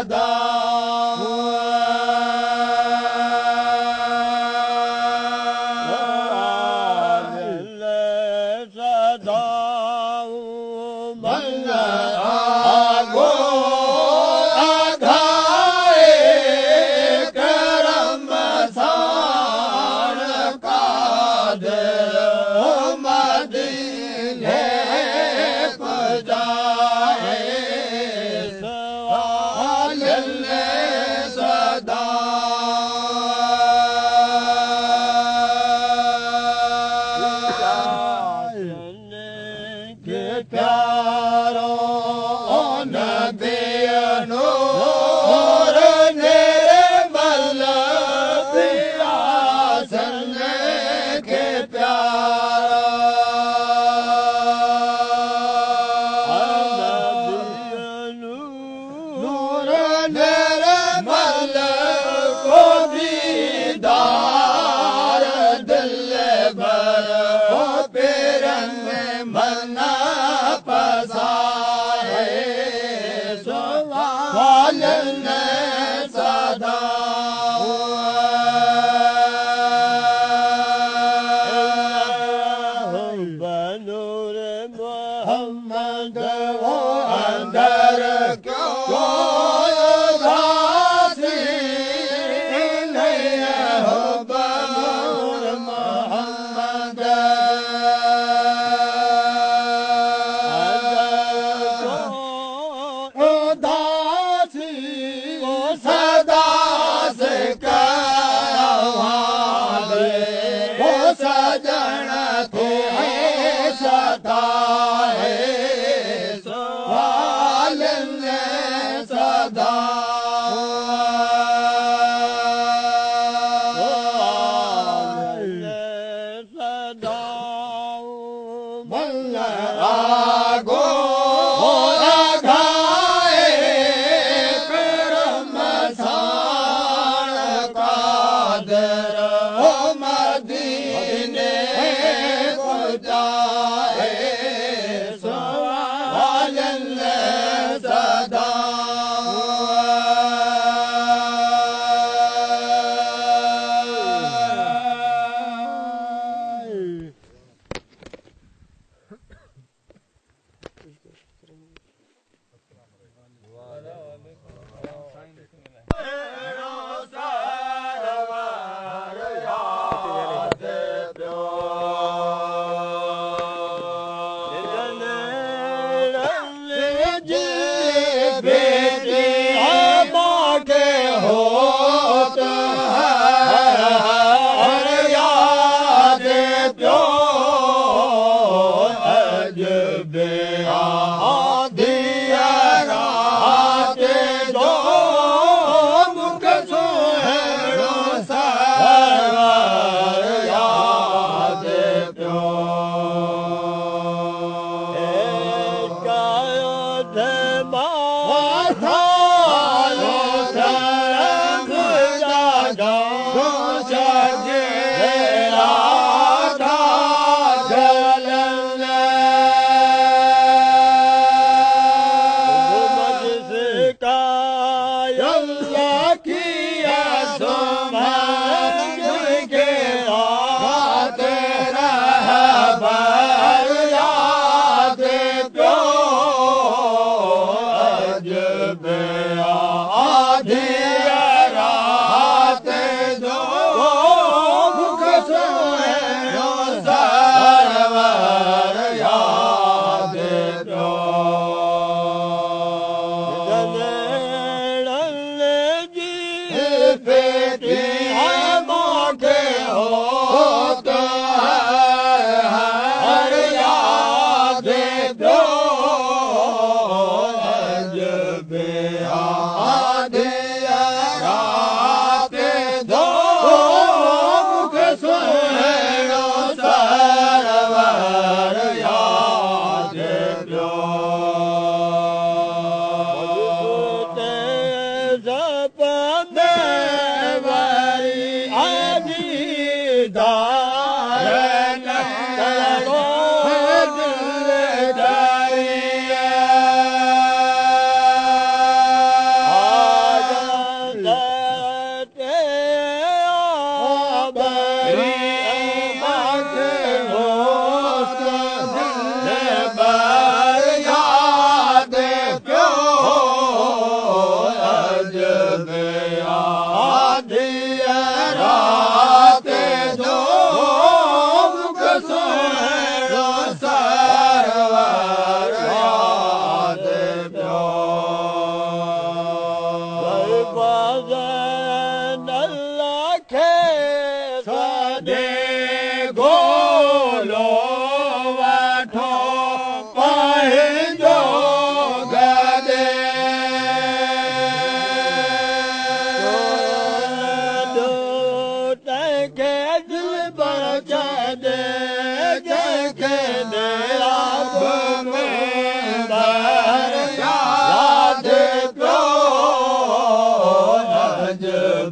सदा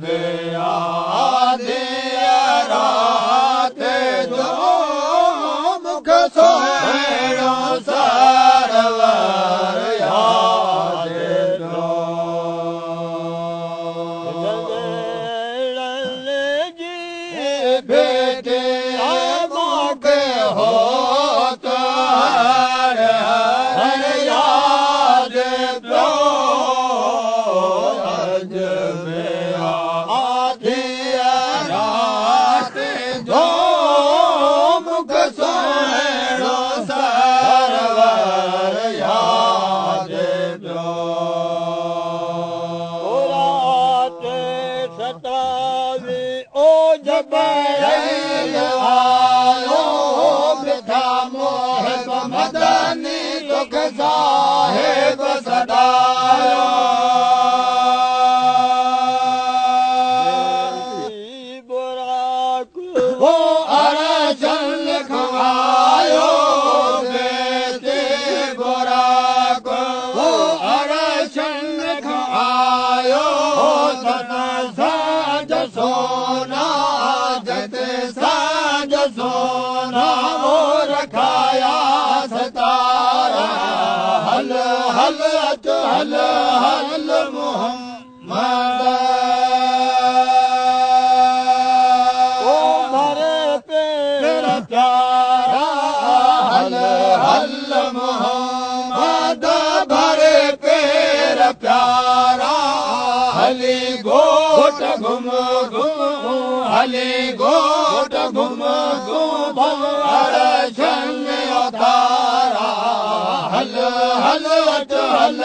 आदि रात जो मुख सोहेणो सरवर याद जो जी बेटे मौके हो तो हर याद जो अज में आधी रात जो मुख सोहेणो सरवर याद जो रात सतावी ओ जबरैल आयो मिठा मोहिब मदनी दुख साहिब सदायो वो अरशन लिखवायो बेटे बुराक वो अरशन लिखवायो तन साज सोना जत साज सोना वो रखाया सतारा हल हल अच हल हल मोहम्मद प्यारा हल हल मोहम्मद भरे पेर प्यारा हली गोट घुम घुम हली गोट घुम घुम अरशन अवतारा हल हल अच हल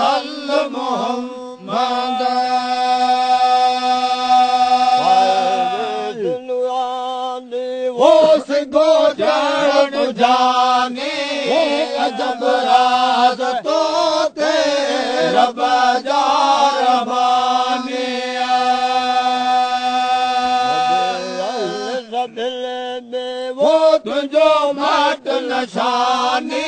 हल मोहम्मद वो सिगो जान जाने अजब राज तो तेरा बाजार बाने दिल में वो तुझो माट नशाने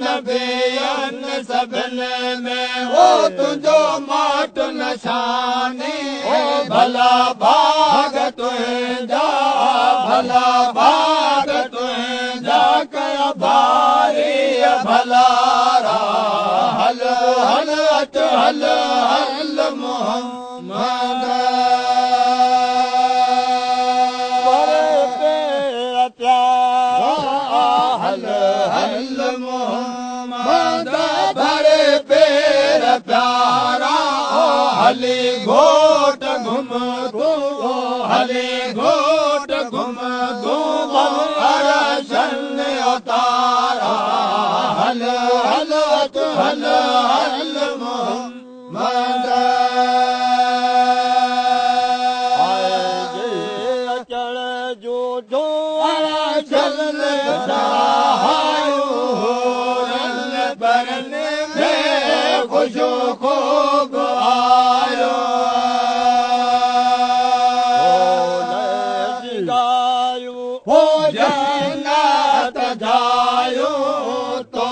नबियन सभिन में वो तुझो माट नशाने भला भाग तुझा भला भाग तुझा कया भारी भला हल हल अच हल हल मोहम्मद हल हल मोहम्मद भरे पेर प्यारा हली घोट घुम घुम हली घोट घुम घुम अरशन अवतारा हल हल अच हल हल मोहम्मद अचण जो जो अरशन बरन में खुशो खूब आयो हो जन्नत जायो तो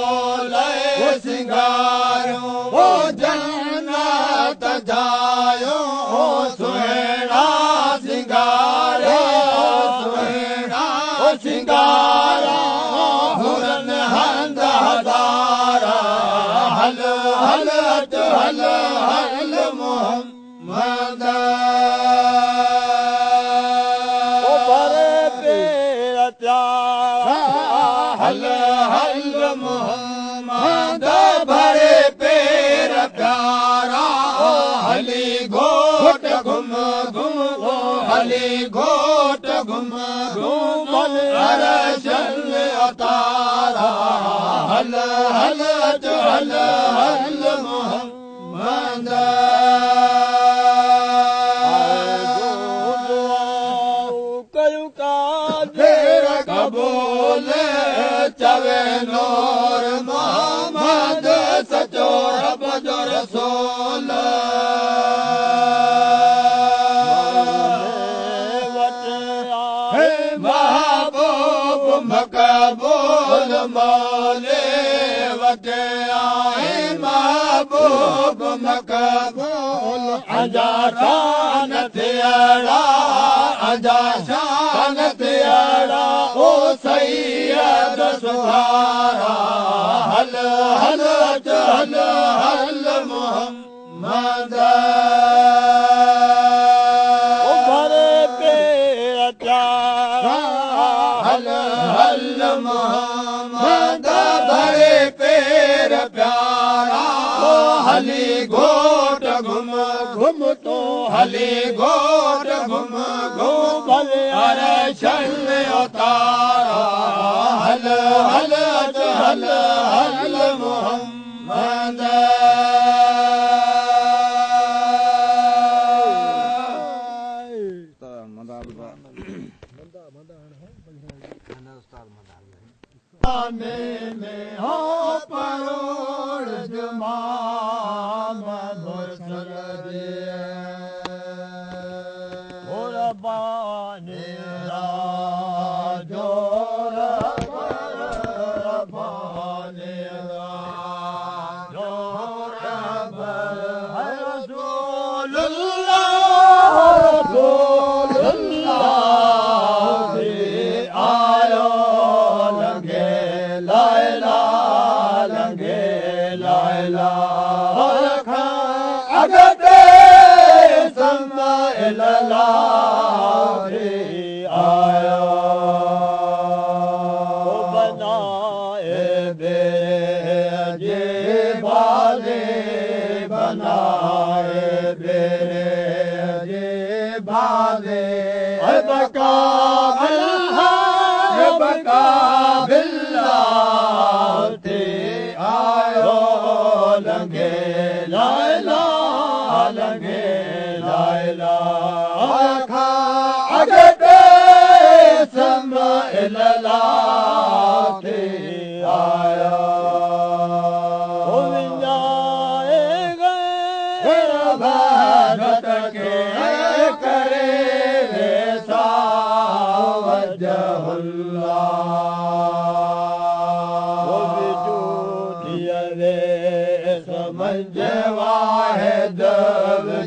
ले सिंगारो हो जन्नत जायो हो सुहेड़ा सिंगारे सुहेड़ा सिंगारा हुरन हंद हजारा हल हल अच हल हल मोहम्मद हल हल मोहम्मद भरे पेर प्यारा हली घोट घुम घुम हली घोट घुम घुम अरशन अवतारा हल हल अच हल हल मोहम्मद कबूल चवे नूर मोहम्मद सचो रब जो रसूल महबूब मकबूल मौले वट आए महबूब महबूब मकबूल आजा शान तेरा आजा शान तेरा ओ सैयद सुहारा हल हल हल हल मोहम्मद हल हल मोहम्मद भरे पेर प्यारा हली घोट घुम घुम तो हली घोट घुम घुम भले अरशन उतारा हल हल हल हल मोहम्मद में हो परोड़ जमाम मुर्सल दिए हो रब्बानी राजो रब्बानी राजो रब है रसूलुल्लाह रसूलुल्लाह आयो अगते समला आयो बनाए बेजे बाले बनाए बेजे बाले बका बका बिल्ला आयो लंगे लाला लंगे लाला खा अगते समला आया ओ विंजाए गए भगत के करे सावजहुल्ला समझ वाहिद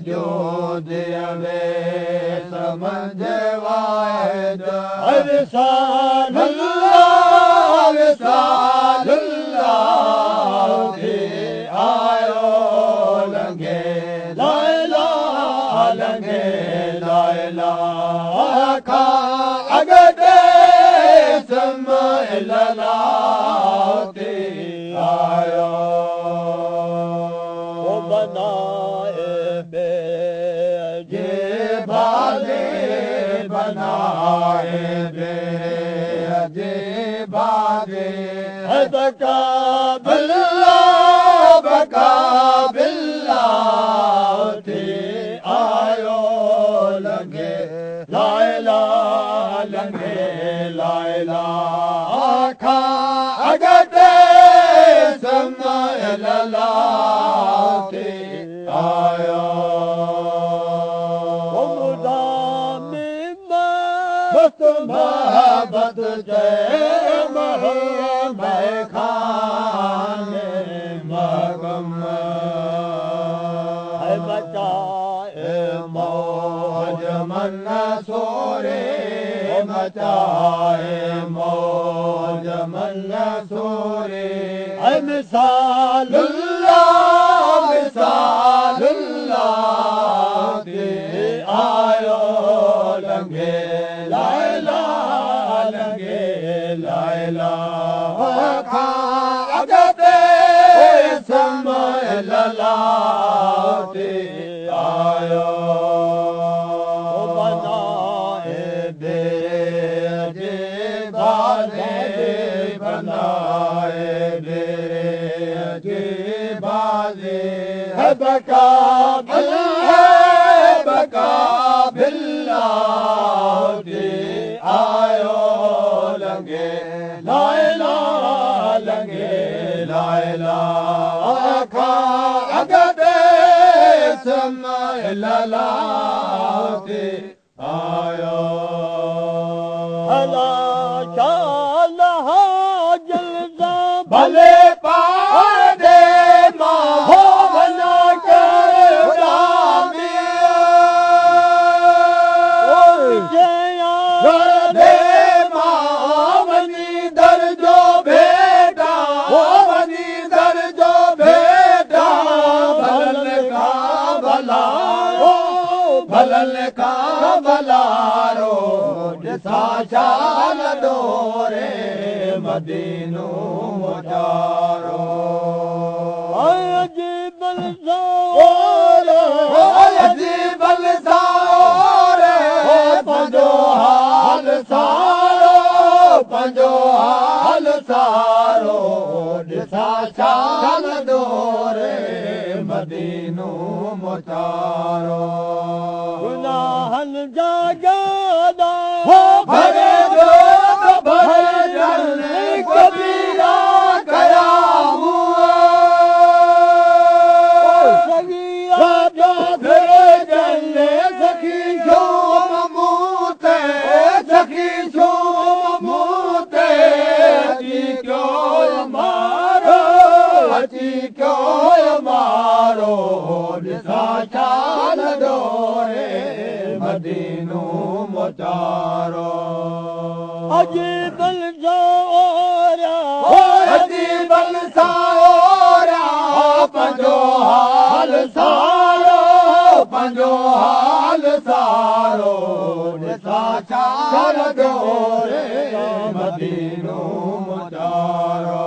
जो दियवे समझ वाहिद विसालुल्लाह विसालुल्लाह आयो लंगे लाला लंगे लाला खा अगते समला आयो बनाए बेजे बाले बनाए बेजे बाले बका बिल्ला बका बिल्ला आयो लंगे लाला लंगे लाला खा अगते समला आया बस मोहब्बत जय मैं खाने मगम है बचाए मौज मन सोरे मचाए मौज मन सोरे है मिसालुल्लाह मिसालुल्लाह आयो लंगे लाला लंगे लाला खा अगते समला आयो बनाए बेजे बाले बनाए बेजे बाले बका बिल्ला आयो लंगे लाला लंगे लाला खा अगते समला आयो अला शाला जलदा भले पादे माहो भलन का भलारो ॾिसा शाल डोरे मदीनो मोचारो अजीब सारे पंजो हाल सारो पंजो हाल सारो ॾिसा शाल डोरे मदीनो मोचारो गुनाहनि जा गादा भरे दो भरे जलने कबीरा कया हुआ सगीरा जो भरे जलने सखी जो ममूते सखी जो ममूते अची क्यों मारो अची क्यों मारो ॾिसा शाल डोरे मदीनो मोचारो अजीब सारा अजीब सारा पंजो हाल सारो पंजो हाल सारो ॾिसा शाल डोरे मदीनो मोचारो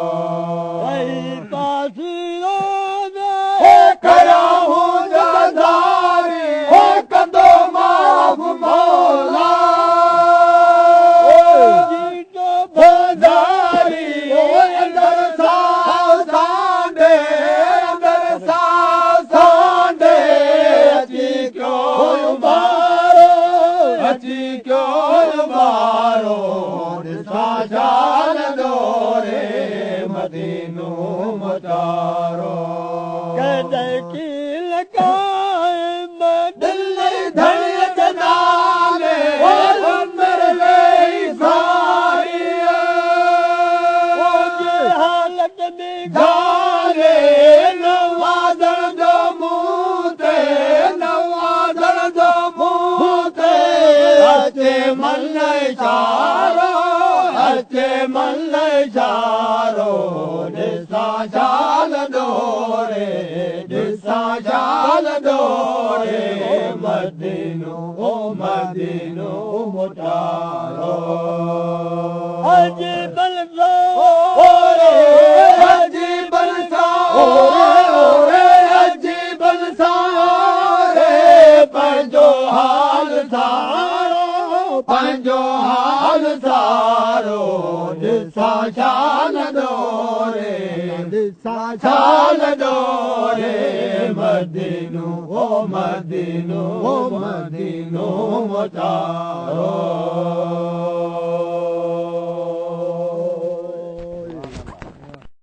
शाल डोरे मदीनो मोचारो कदे की लगाए दिल धड़ जनाले उम्र ले सारी ओ जे हालत में गाले नवाज़ण जो मुंह ते नवाज़ण जो मुंह ते अचे मन इशारो अचे मन इशारो ॾिसा शाल डोरे ॾिसा शाल डोरे मदीनो मोचारो अजीब सारे अजीब सारे अजीब सारे पंजो हाल सारो पंजो हाल सारो ॾिसा शाल डोरे ॾिसा शाल डोरे मदीनो मोचारो